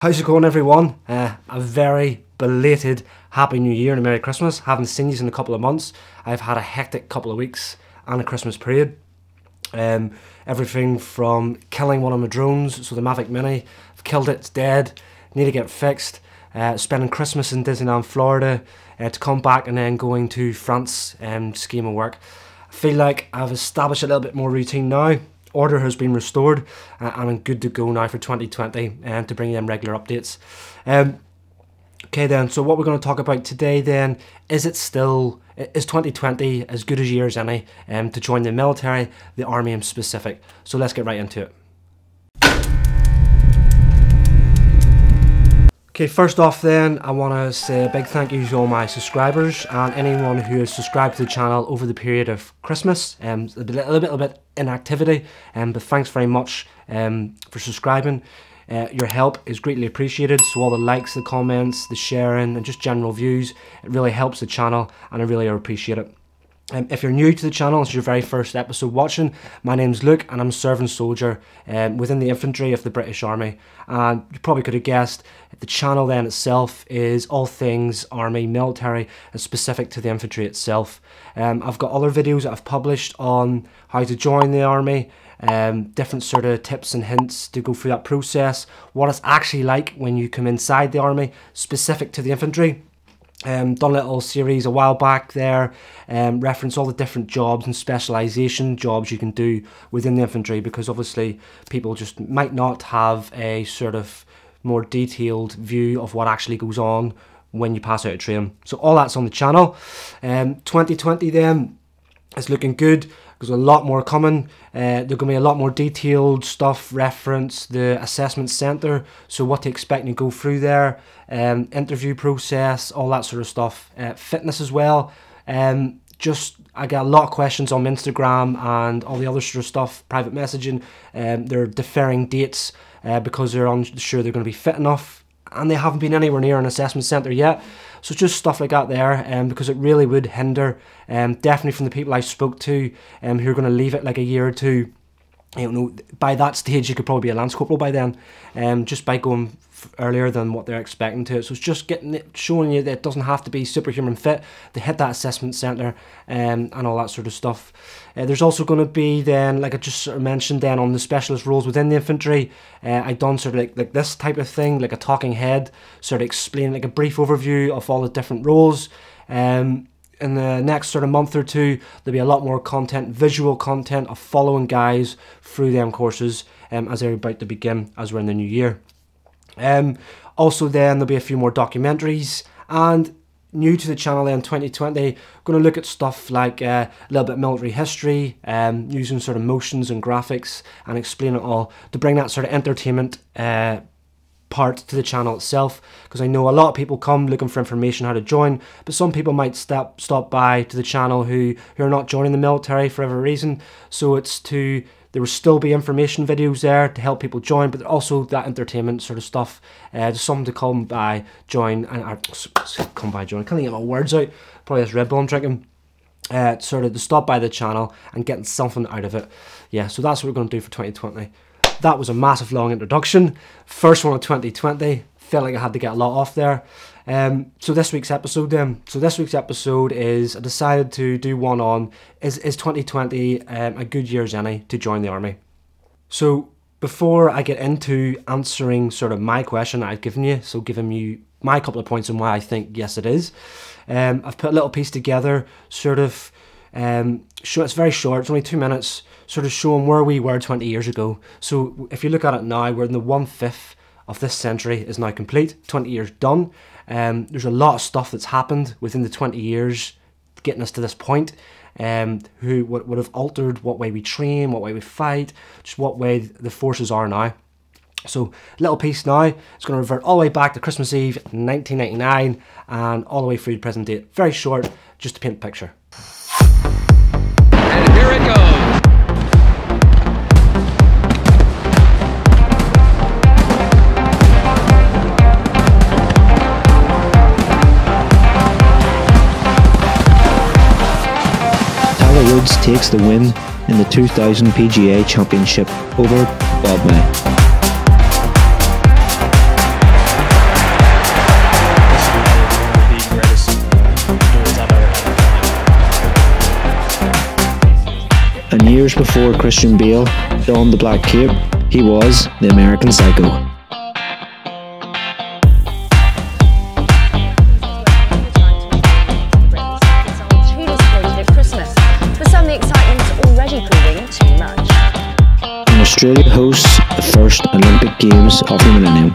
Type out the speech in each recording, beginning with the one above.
How's it going, everyone? A very belated Happy New Year and a Merry Christmas. Haven't seen you in a couple of months. I've had a hectic couple of weeks and a Christmas period. Everything from killing one of my drones, so the Mavic Mini. I've killed it, it's dead, need to get it fixed. Spending Christmas in Disneyland, Florida, to come back and then going to France scheme of work. I feel like I've established a little bit more routine now. Order has been restored and I'm good to go now for 2020 and to bring them regular updates. Okay then, so what we're going to talk about today then, is 2020 as good a year as any to join the military, the army in specific? So let's get right into it. Okay, first off then, I want to say a big thank you to all my subscribers and anyone who has subscribed to the channel over the period of Christmas. A little bit inactivity, but thanks very much for subscribing. Your help is greatly appreciated, so all the likes, the comments, the sharing and just general views, it really helps the channel and I really appreciate it. If you're new to the channel, it's your very first episode watching, my name's Luke and I'm a serving soldier within the infantry of the British Army. And you probably could have guessed, the channel then itself is all things army, military and specific to the infantry itself. I've got other videos that I've published on how to join the army, different sort of tips and hints to go through that process, what it's actually like when you come inside the army, specific to the infantry. Done a little series a while back there, reference all the different jobs and specialisation jobs you can do within the infantry, because obviously people just might not have a sort of more detailed view of what actually goes on when you pass out of training. So all that's on the channel. 2020 then is looking good. There's a lot more coming. There's going to be a lot more detailed stuff, reference the assessment centre, so what to expect and go through there, interview process, all that sort of stuff, fitness as well. I get a lot of questions on Instagram and all the other sort of stuff, private messaging. They're deferring dates because they're unsure they're going to be fit enough, and they haven't been anywhere near an assessment centre yet. So just stuff like that there, because it really would hinder, definitely from the people I spoke to, who are going to leave it like a year or two. You know, by that stage you could probably be a Lance Corporal by then, just by going earlier than what they're expecting to. So it's just showing you that it doesn't have to be superhuman fit to hit that assessment centre, and all that sort of stuff. There's also going to be then, like I just sort of mentioned then, on the specialist roles within the infantry, I done sort of like this type of thing, like a talking head, sort of explain like a brief overview of all the different roles. In the next sort of month or two, there'll be a lot more content, visual content of following guys through them courses as they're about to begin, as we're in the new year. Also then there'll be a few more documentaries, and new to the channel then 2020, going to look at stuff like a little bit of military history, using sort of motions and graphics and explain it all to bring that sort of entertainment part to the channel itself, because I know a lot of people come looking for information how to join, but some people might stop by to the channel who are not joining the military for whatever reason. So there will still be information videos there to help people join, but also that entertainment sort of stuff, just something to come by, join, and I can't get my words out, probably this Red Bull I'm drinking, sort of to stop by the channel and getting something out of it. Yeah, so that's what we're going to do for 2020. That was a massive long introduction, first one of 2020, felt like I had to get a lot off there. So this week's episode then, is I decided to do one on, is 2020 a good year as any to join the army? So before I get into answering sort of my question that I've given you, so giving you my couple of points on why I think yes it is, I've put a little piece together, sort of, it's very short, it's only 2 minutes, sort of showing where we were 20 years ago. So if you look at it now, we're in the 1/5 of this century is now complete, 20 years done. There's a lot of stuff that's happened within the 20 years getting us to this point, who would have altered what way we train, what way we fight, just what way the forces are now. So little piece now, it's going to revert all the way back to Christmas Eve 1999 and all the way through to present date. Very short, just to paint the picture. And here it goes. Woods takes the win in the 2000 PGA Championship over Bob May. before Christian Bale donned the black cape, he was the American Psycho. And Australia hosts the first Olympic Games of the millennium.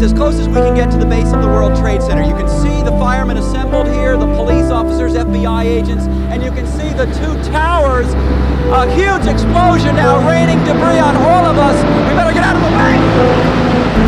As close as we can get to the base of the World Trade Center. You can see the firemen assembled here, the police officers, FBI agents, and you can see the two towers. A huge explosion now raining debris on all of us. We better get out of the way!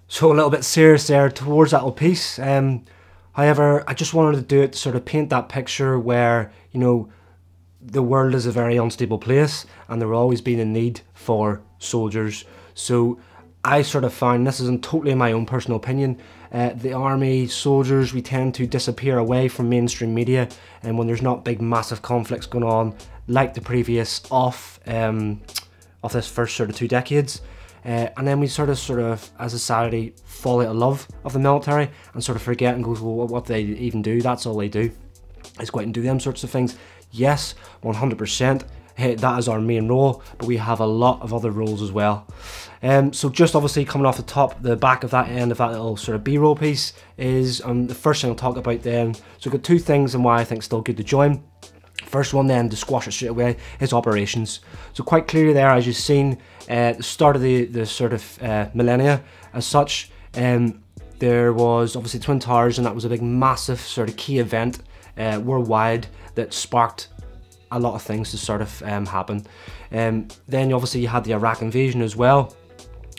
So a little bit serious there towards that little piece. However, I just wanted to do it to sort of paint that picture where, you know, the world is a very unstable place and there will always be a need for soldiers. So I sort of find, this isn't totally my own personal opinion, the army soldiers, we tend to disappear away from mainstream media, and when there's not big massive conflicts going on like the previous of this first sort of 2 decades. And then we sort of as a society fall out of love of the military and sort of forget and go, well, what they even do, that's all they do, is go out and do them sorts of things. Yes, 100%, hey, that is our main role, but we have a lot of other roles as well. So just obviously coming off the top, the back of that end of that little sort of B-roll piece is the first thing I'll talk about then. So we've got 2 things and why I think it's still good to join. First one then, to squash it straight away, is operations. So quite clearly there, as you've seen, at the start of the sort of millennia as such, there was obviously Twin Towers, and that was a big massive sort of key event worldwide that sparked a lot of things to sort of happen. Then obviously you had the Iraq invasion as well.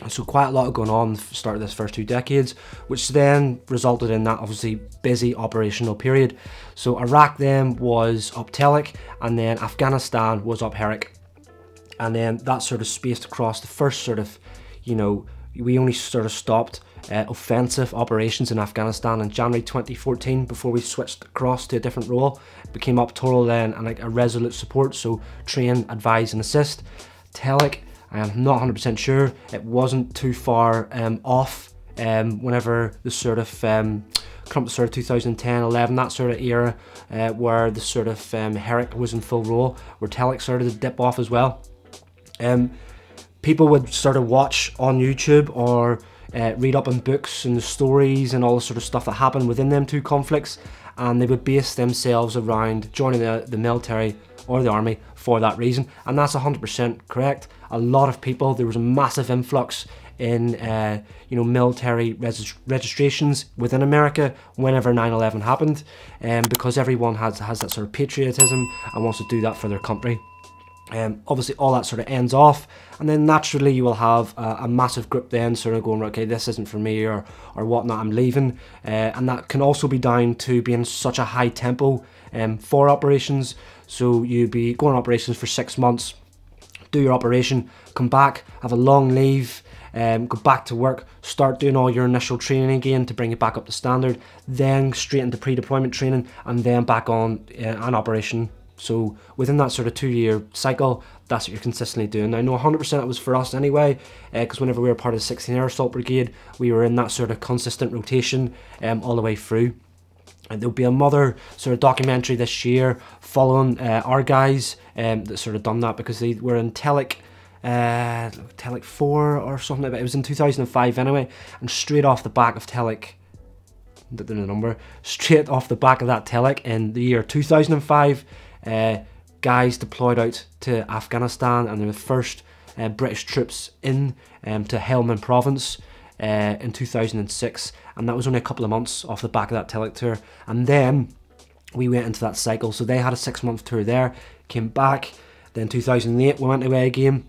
So quite a lot going on at the start of this first 2 decades, which then resulted in that obviously busy operational period. So Iraq then was up Telic, and then Afghanistan was up Herat. And then that sort of spaced across the first sort of, you know, we only sort of stopped offensive operations in Afghanistan in January 2014 before we switched across to a different role. It became up total then and like a resolute support, so train, advise and assist. Telic, I am not 100% sure, it wasn't too far off whenever the sort of come to sort of 2010, 11, that sort of era where the sort of Herat was in full role, where Telic started to dip off as well. People would sort of watch on YouTube or read up on books and the stories and all the sort of stuff that happened within them two conflicts, and they would base themselves around joining the military or the army for that reason. And that's 100% correct. A lot of people, there was a massive influx in military registrations within America whenever 9/11 happened, because everyone has that sort of patriotism and wants to do that for their country. Obviously all that sort of ends off, and then naturally you will have a massive group then sort of going, okay, this isn't for me, or whatnot, I'm leaving, and that can also be down to being such a high tempo for operations. So you'd be going on operations for 6 months, do your operation, come back, have a long leave, go back to work, start doing all your initial training again to bring it back up to standard, then straight into pre-deployment training, and then back on an operation. So within that sort of 2-year cycle, that's what you're consistently doing. Now, I know 100% it was for us anyway, because whenever we were part of the 16th Air Assault Brigade, we were in that sort of consistent rotation all the way through. And there'll be another sort of documentary this year following our guys that sort of done that, because they were in Telic 4 or something like that. It was in 2005 anyway, and straight off the back of Telic, straight off the back of that Telic in the year 2005, guys deployed out to Afghanistan, and they were the first British troops in to Helmand province in 2006, and that was only a couple of months off the back of that Telic tour. And then we went into that cycle, so they had a 6-month tour there, came back, then 2008 we went away again,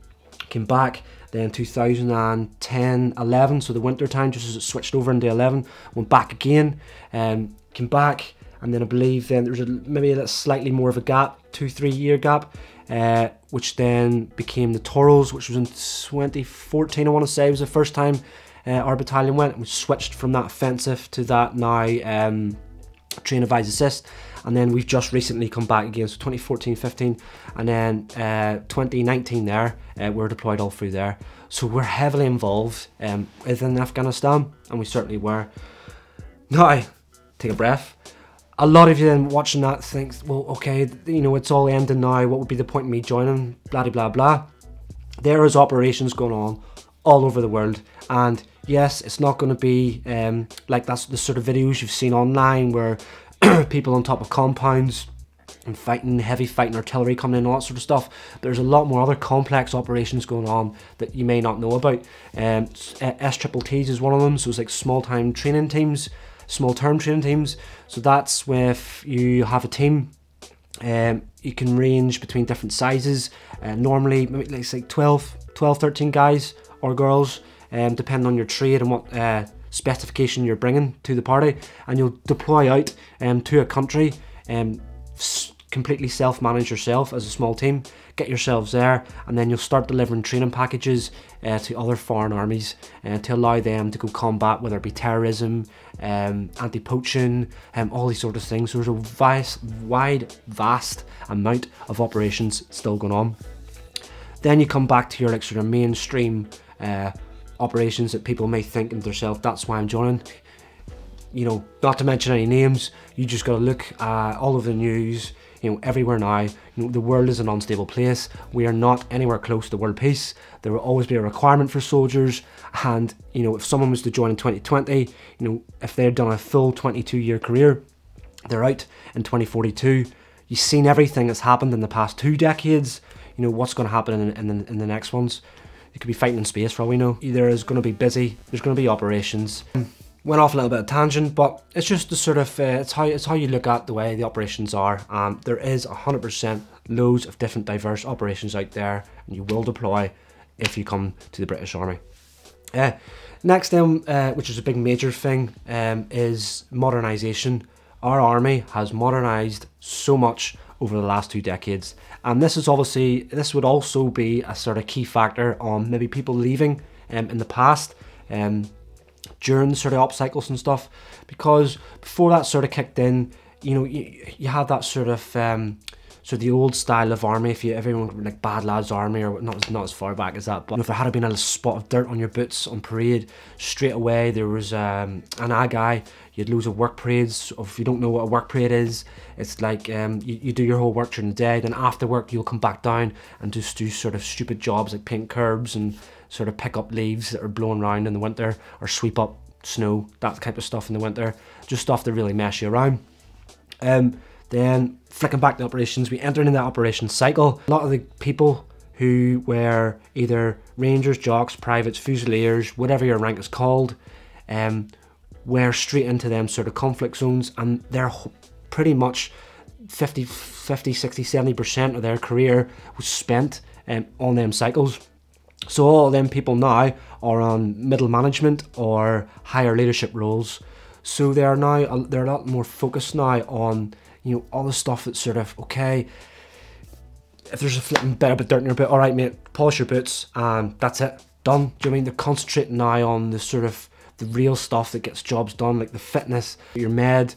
came back, then 2010, 11, so the winter time, just as it switched over into 11, went back again, came back, and then I believe then there was maybe a slightly more of a gap, 2-3 year gap, which then became the Toros, which was in 2014, I want to say, was the first time our battalion went. We switched from that offensive to that now train, advise, assist, and then we've just recently come back again, so 2014, 15, and then 2019 there, we're deployed all through there. So we're heavily involved within Afghanistan, and we certainly were. Now, take a breath. A lot of you then watching that thinks, well, okay, it's all ending now, what would be the point in me joining, blah, blah, blah. There is operations going on all over the world, and yes, it's not going to be like that's the sort of videos you've seen online where people on top of compounds and fighting, heavy fighting artillery coming in, all that sort of stuff. There's a lot more other complex operations going on that you may not know about. STTs is one of them, so it's like small-term training teams. So that's with you have a team, you can range between different sizes, normally maybe let's say 12, 13 guys or girls, depending on your trade and what specification you're bringing to the party, and you'll deploy out to a country, completely self-manage yourself as a small team, get yourselves there, and then you'll start delivering training packages to other foreign armies to allow them to go combat, whether it be terrorism, anti-poaching, all these sort of things. So there's a vast amount of operations still going on. Then you come back to your like sort of mainstream operations that people may think to themselves, that's why I'm joining. Not to mention any names, you just got to look all over the news, everywhere now. The world is an unstable place. We are not anywhere close to world peace. There will always be a requirement for soldiers, and if someone was to join in 2020, if they'd done a full 22-year career, they're out in 2042. You've seen everything that's happened in the past 2 decades. What's going to happen in the next ones. You could be fighting in space for all we know. There is going to be busy, there's going to be operations. Went off a little bit of tangent, but it's just the sort of it's how you look at the way the operations are. There is 100% loads of different diverse operations out there, and you will deploy if you come to the British Army. Next then, which is a big major thing, is modernisation. Our army has modernised so much over the last 2 decades, and this would also be a sort of key factor on maybe people leaving in the past, during the sort of op cycles and stuff, because before that sort of kicked in, you had that sort of the old style of army. If everyone like Bad Lads Army, or not as far back as that, but if there had been a spot of dirt on your boots on parade, straight away there was an guy. You had loads of work parades. If you don't know what a work parade is, it's like you do your whole work during the day, then after work you'll come back down and just do sort of stupid jobs like paint curbs and sort of pick up leaves that are blowing around in the winter, or sweep up snow, that type of stuff in the winter, just stuff to really mess you around. Then flicking back to operations, we enter into the operations cycle. A lot of the people who were either rangers, jocks, privates, fusiliers, whatever your rank is called, were straight into them sort of conflict zones, and they're pretty much 50, 60, 70% of their career was spent on them cycles. So all of them people now are on middle management or higher leadership roles. So they're a lot more focused now on, you know, all the stuff that's sort of, okay, if there's a flipping bit of dirt in your boot, all right mate, polish your boots and that's it, done. Do you know what I mean? They're concentrating now on the sort of the real stuff that gets jobs done, like the fitness, your med,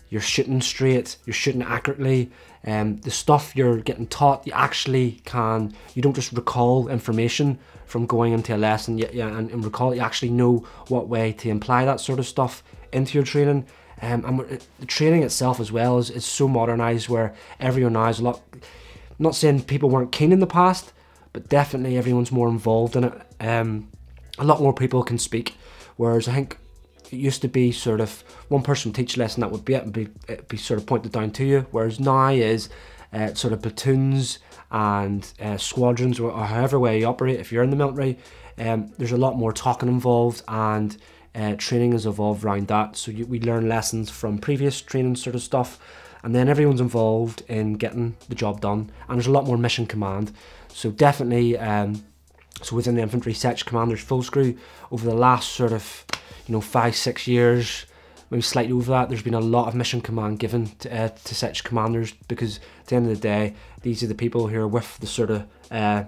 you're shooting straight, you're shooting accurately, the stuff you're getting taught, you actually can, you don't just recall information from going into a lesson and recall it, you actually know what way to apply that sort of stuff into your training. And the training itself as well is so modernised, where everyone now is a lot, I'm not saying people weren't keen in the past, but definitely everyone's more involved in it. A lot more people can speak, whereas I think it used to be sort of one person teach a lesson, that would be it, and it'd be sort of pointed down to you, whereas now is sort of platoons and squadrons, or however way you operate if you're in the military. There's a lot more talking involved, and training has evolved around that. So we learn lessons from previous training sort of stuff, and then everyone's involved in getting the job done, and there's a lot more mission command. So definitely, so within the infantry section commanders full screw, over the last sort of 5-6 years, maybe slightly over that, there's been a lot of mission command given to section commanders, because at the end of the day, these are the people who are with the sort of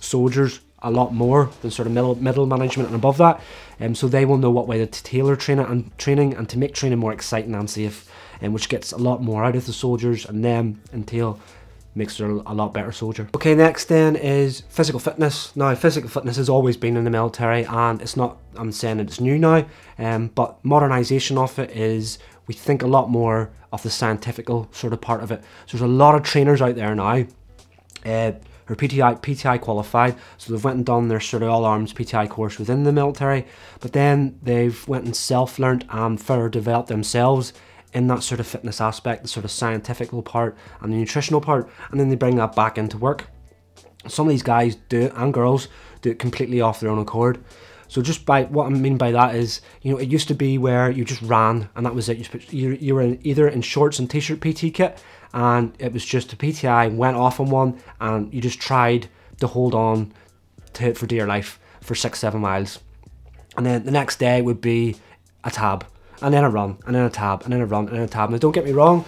soldiers a lot more than sort of middle management and above that, so they will know what way to tailor training and to make training more exciting and safe, which gets a lot more out of the soldiers, and them entail makes her a lot better soldier. Okay, next then is physical fitness. Now, physical fitness has always been in the military, and it's not, I'm saying it's new now, but modernisation of it is, we think a lot more of the scientific sort of part of it. So there's a lot of trainers out there now who are PTI qualified, so they've went and done their sort of all-arms PTI course within the military, but then they've went and self-learnt and further developed themselves in that sort of fitness aspect, the sort of scientific part and the nutritional part, and then they bring that back into work. Some of these guys do it, and girls do it completely off their own accord. So just by what I mean by that is, it used to be where you just ran and that was it. You were either in shorts and t-shirt PT kit, and it was just a PTI, went off on one, and you just tried to hold on to it for dear life for 6-7 miles. And then the next day would be a tab, and then a run, and then a tab, and then a run, and then a tab. Now don't get me wrong,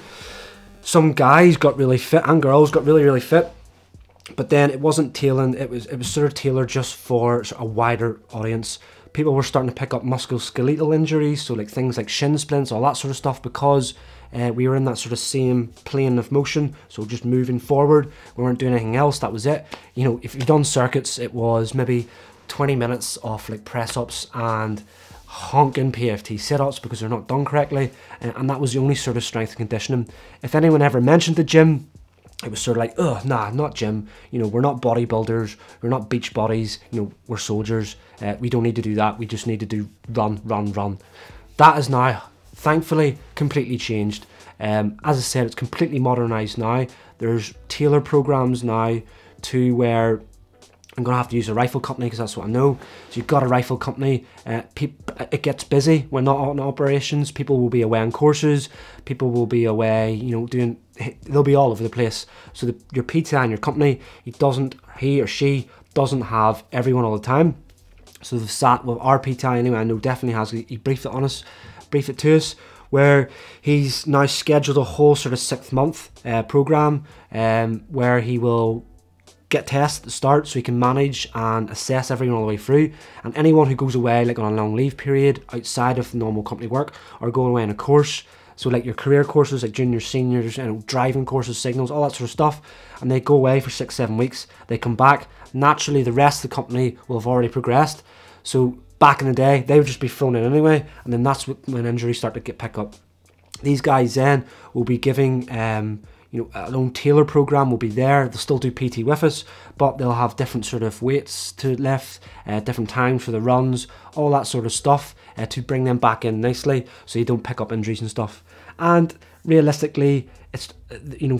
some guys got really fit and girls got really fit, but then it wasn't tailored, it was sort of tailored just for a wider audience. People were starting to pick up musculoskeletal injuries, so like things like shin splints, all that sort of stuff, because we were in that sort of same plane of motion, so just moving forward, we weren't doing anything else, that was it. If you've done circuits, it was maybe 20 minutes of like press-ups and honking PFT sit-ups because they're not done correctly, and that was the only sort of strength and conditioning. If anyone ever mentioned the gym, it was sort of like, oh, nah, not gym. We're not bodybuilders, we're not beach bodies, we're soldiers. We don't need to do that, we just need to do run. That is now, thankfully, completely changed. As I said, it's completely modernised now. There's tailored programs now to where I'm going to have to use a rifle company because that's what I know. So you've got a rifle company, it gets busy when not on operations. People will be away on courses, people will be away, they'll be all over the place. So your PTI and your company, he or she doesn't have everyone all the time. So they've sat with our PTI anyway, I know definitely has, he briefed it to us, where he's now scheduled a whole sort of 6-month program where he will get tests at the start so he can manage and assess everyone all the way through, and anyone who goes away like on a long leave period outside of the normal company work or going away on a course, so like your career courses like juniors, seniors, driving courses, signals, all that sort of stuff, and they go away for 6-7 weeks, they come back, naturally the rest of the company will have already progressed. So back in the day they would just be thrown in anyway, and then that's when injuries start to pick up. These guys then will be giving an own tailor program will be there. They'll still do PT with us, but they'll have different sort of weights to lift, different times for the runs, all that sort of stuff to bring them back in nicely so you don't pick up injuries and stuff. And realistically, it's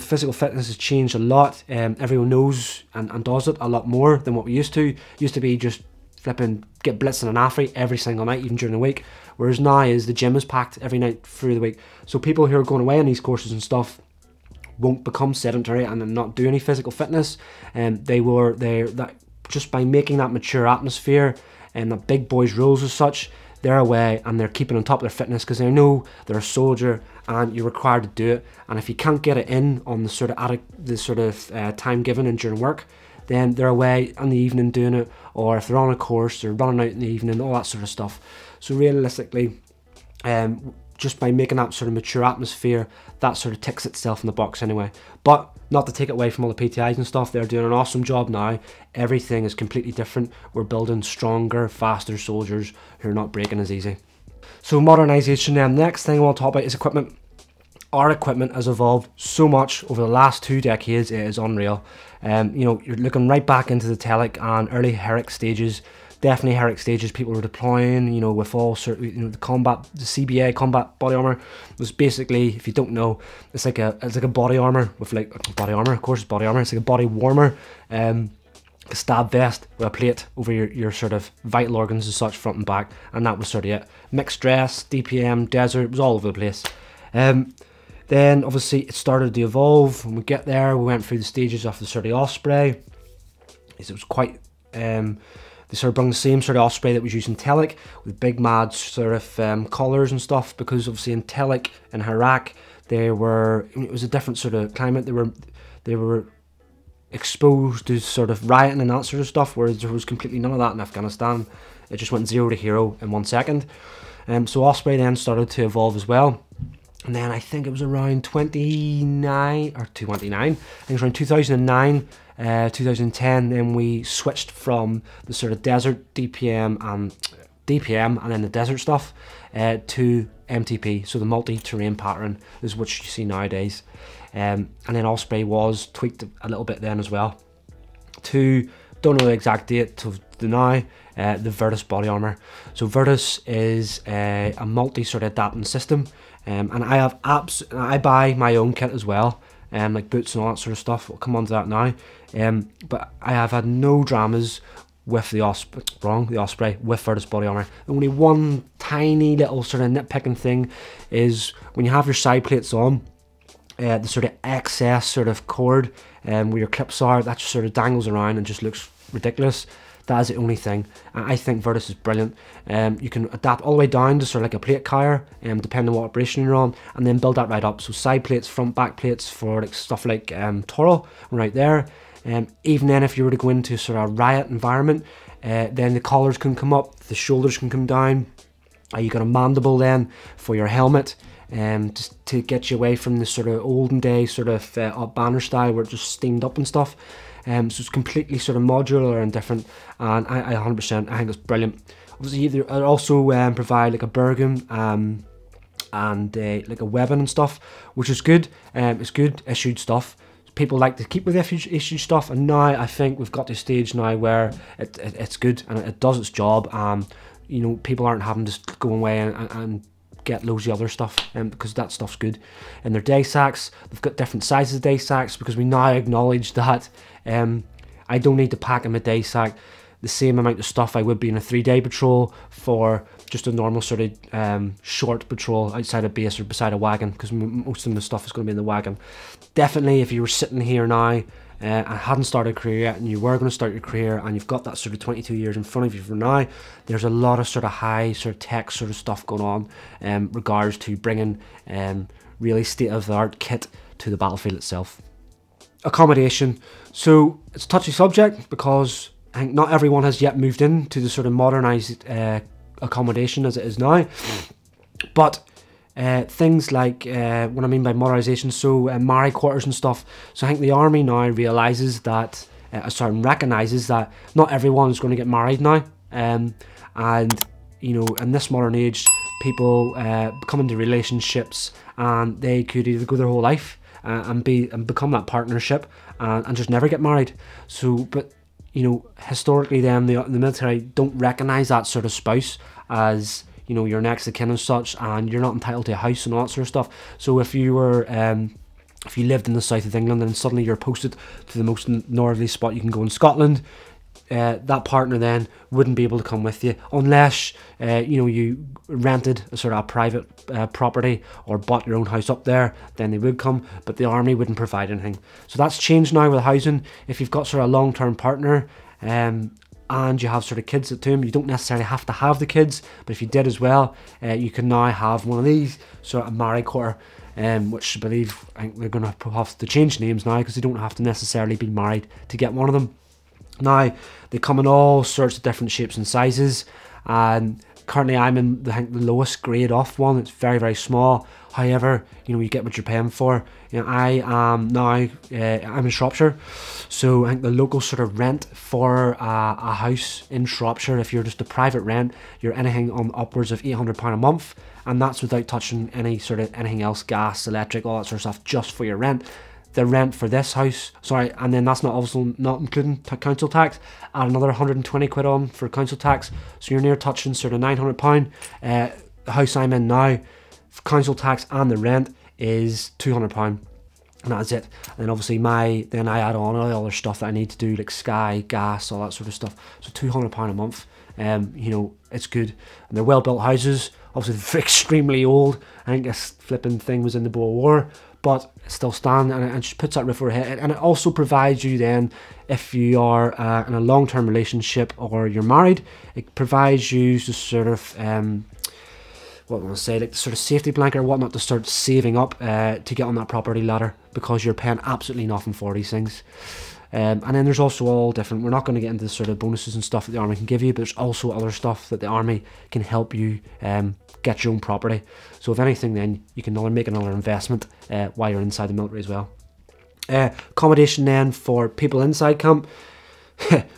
physical fitness has changed a lot. Everyone knows and does it a lot more than what we used to. Used to be just flipping get blitzed in an athlete every single night, even during the week. Whereas now is the gym is packed every night through the week. So people who are going away on these courses and stuff won't become sedentary and not do any physical fitness. And that just by making that mature atmosphere and the big boys rules as such, they're away and they're keeping on top of their fitness because they know they're a soldier and you're required to do it. And if you can't get it in on the sort of time given and during work, then they're away in the evening doing it, or if they're on a course, they're running out in the evening, all that sort of stuff. So realistically, just by making that sort of mature atmosphere, that sort of ticks itself in the box anyway. But not to take it away from all the PTIs and stuff, they're doing an awesome job now. Everything is completely different. We're building stronger, faster soldiers who are not breaking as easy. So modernization then. Next thing I want to talk about is equipment. Our equipment has evolved so much over the last 2 decades, it is unreal. You're looking right back into the Telic and early Herrick stages. Definitely Herrick stages, people were deploying, with all sort of, the CBA combat body armor was basically, if you don't know, it's like a body armor with of course it's body armor, it's like a body warmer, a stab vest with a plate over your sort of vital organs as such, front and back, and that was sort of it. Mixed dress, DPM, desert, it was all over the place. Then obviously it started to evolve. When we get there, we went through the stages of the sort of Osprey. It was quite, they sort of brought the same sort of Osprey that was used in Telic with big mad sort of collars and stuff, because obviously in Telic and Iraq, it was a different sort of climate. They were exposed to sort of rioting and that sort of stuff, whereas there was completely none of that in Afghanistan. It just went 0 to hero in 1 second. So Osprey then started to evolve as well. And then I think it was around 29, I think it was around 2009, 2010, then we switched from the sort of desert DPM and then the desert stuff to MTP, so the multi-terrain pattern is what you see nowadays. And then Osprey was tweaked a little bit then as well to, don't know the exact date to the now, the Virtus body armor. So Virtus is a multi sort of adapting system. And I buy my own kit as well, like boots and all that sort of stuff. We'll come on to that now. But I have had no dramas with the Osprey with Virtus body armor. Only one tiny little sort of nitpicking thing is when you have your side plates on, the sort of excess sort of cord where your clips are, that just sort of dangles around and just looks ridiculous. That is the only thing. I think Virtus is brilliant. You can adapt all the way down to sort of like a plate carrier, depending on what operation you're on, and then build that right up. So side plates, front, back plates for like stuff like Toro, right there. Even then, if you were to go into sort of a riot environment, then the collars can come up, the shoulders can come down. You got a mandible then for your helmet, just to get you away from the sort of olden day sort of up banner style where it just steamed up and stuff. So it's completely sort of modular and different, and I 100%, I think it's brilliant. Obviously, I also provide like a Bergen and like a webbing and stuff, which is good. It's good issued stuff. People like to keep with issued stuff, and now I think we've got to a stage now where it's good and it does its job. People aren't having to go away and get loads of other stuff, because that stuff's good. And their day sacks, they've got different sizes of day sacks, because we now acknowledge that I don't need to pack in my day sack the same amount of stuff I would be in a 3-day patrol for just a normal sort of short patrol outside a base or beside a wagon, because most of the stuff is going to be in the wagon. Definitely, if you were sitting here now and hadn't started a career yet, and you were going to start your career, and you've got that sort of 22 years in front of you for now, there's a lot of sort of high sort of tech sort of stuff going on regards to bringing really state-of-the-art kit to the battlefield itself. Accommodation. So it's a touchy subject because I think not everyone has yet moved into the sort of modernised accommodation as it is now. But things like, what I mean by modernisation, so Mari quarters and stuff. So I think the army now realises that, recognises that not everyone is going to get married now. And, in this modern age, people come into relationships and they could either go their whole life and become that partnership, and just never get married. So, but you know, historically, then the military don't recognise that sort of spouse as, you know, your next of kin and such, and you're not entitled to a house and all that sort of stuff. So if you were if you lived in the south of England and suddenly you're posted to the most northerly spot you can go in Scotland, that partner then wouldn't be able to come with you unless you know, you rented a sort of a private property or bought your own house up there. Then they would come, but the army wouldn't provide anything. So that's changed now with housing. If you've got sort of a long-term partner and you have sort of kids at home, you don't necessarily have to have the kids, but if you did as well, you can now have one of these sort of married quarter, which I think they're going to have to change names now, because they don't have to necessarily be married to get one of them. Now, they come in all sorts of different shapes and sizes, and currently I'm in I think the lowest grade off one. It's very, very small. However, you know, you get what you're paying for. You know, I am now I'm in Shropshire, so I think the local sort of rent for a house in Shropshire, if you're just a private rent, you're anything on upwards of £800 a month, and that's without touching any sort of anything else, gas, electric, all that sort of stuff, just for your rent. The rent for this house, sorry, and then that's not also not including council tax, add another 120 quid on for council tax, so you're near touching sort of £900. The house I'm in now, for council tax and the rent, is £200, and that's it. And then obviously then I add on all the other stuff that I need to do, like Sky, gas, all that sort of stuff. So £200 a month. You know, it's good, and they're well built houses. Obviously they're extremely old. I think this flipping thing was in the Boer War, but it still stands, and it just puts that roof over your head. And it also provides you then, if you are in a long-term relationship or you're married, it provides you to sort of what am I going to say, like the sort of safety blanket or whatnot, to start saving up to get on that property ladder, because you're paying absolutely nothing for these things. And then there's also all different, we're not going to get into the sort of bonuses and stuff that the army can give you, but there's also other stuff that the army can help you get your own property. So if anything, then you can make another investment while you're inside the military as well. Accommodation then for people inside camp.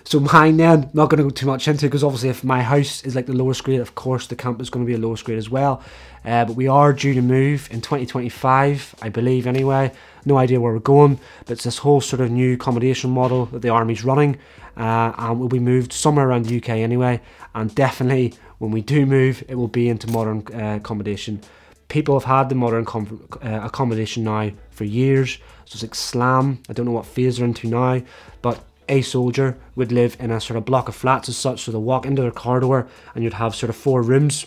So mine then, not going to go too much into, because obviously if my house is like the lowest grade, of course the camp is going to be a lowest grade as well. But we are due to move in 2025, I believe anyway. No idea where we're going, but it's this whole sort of new accommodation model that the army's running, and will be moved somewhere around the UK anyway. And definitely when we do move, it will be into modern accommodation. People have had the modern accommodation now for years, so it's like slam. I don't know what phase they're into now, but a soldier would live in a sort of block of flats as such, so they'll walk into their corridor and you'd have sort of 4 rooms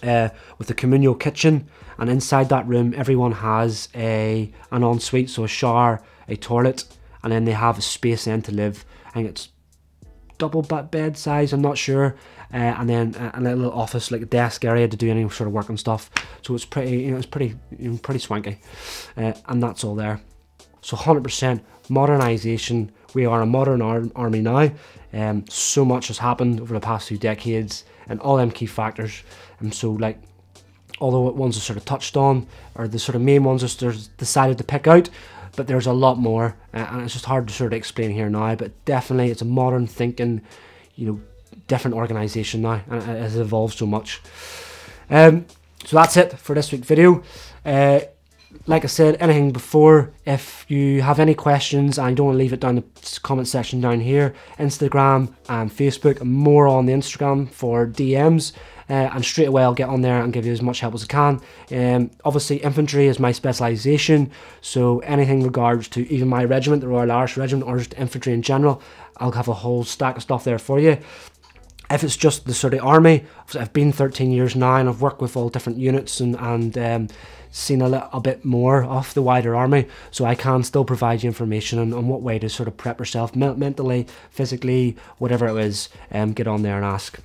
with a communal kitchen, and inside that room everyone has an ensuite, so a shower, a toilet, and then they have a space then to live. I think it's double bed size, I'm not sure, and then a little office, like a desk area to do any sort of work and stuff. So it's pretty, you know, it's pretty swanky, and that's all there. So 100% modernisation. We are a modern army now. So much has happened over the past 2 decades, and all them key factors. And so, like, all the ones I sort of touched on are the sort of main ones I decided to pick out, but there's a lot more, and it's just hard to sort of explain here now. But definitely, it's a modern thinking, you know, different organisation now, and it has evolved so much. So that's it for this week's video. Like I said, anything before, if you have any questions and you don't want to leave it down the comment section down here, Instagram and Facebook, and more on the Instagram for DMs, and straight away I'll get on there and give you as much help as I can. Obviously infantry is my specialisation, so anything regards to even my regiment, the Royal Irish Regiment, or just infantry in general, I'll have a whole stack of stuff there for you. If it's just the sort of army, I've been 13 years now, and I've worked with all different units and seen a little bit more of the wider army, so I can still provide you information on what way to sort of prep yourself mentally, physically, whatever it is. Get on there and ask.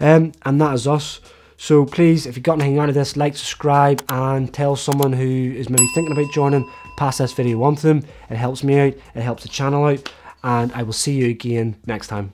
And that is us. So please, if you got anything out of this, like, subscribe, and tell someone who is maybe thinking about joining. Pass this video on to them. It helps me out, it helps the channel out, and I will see you again next time.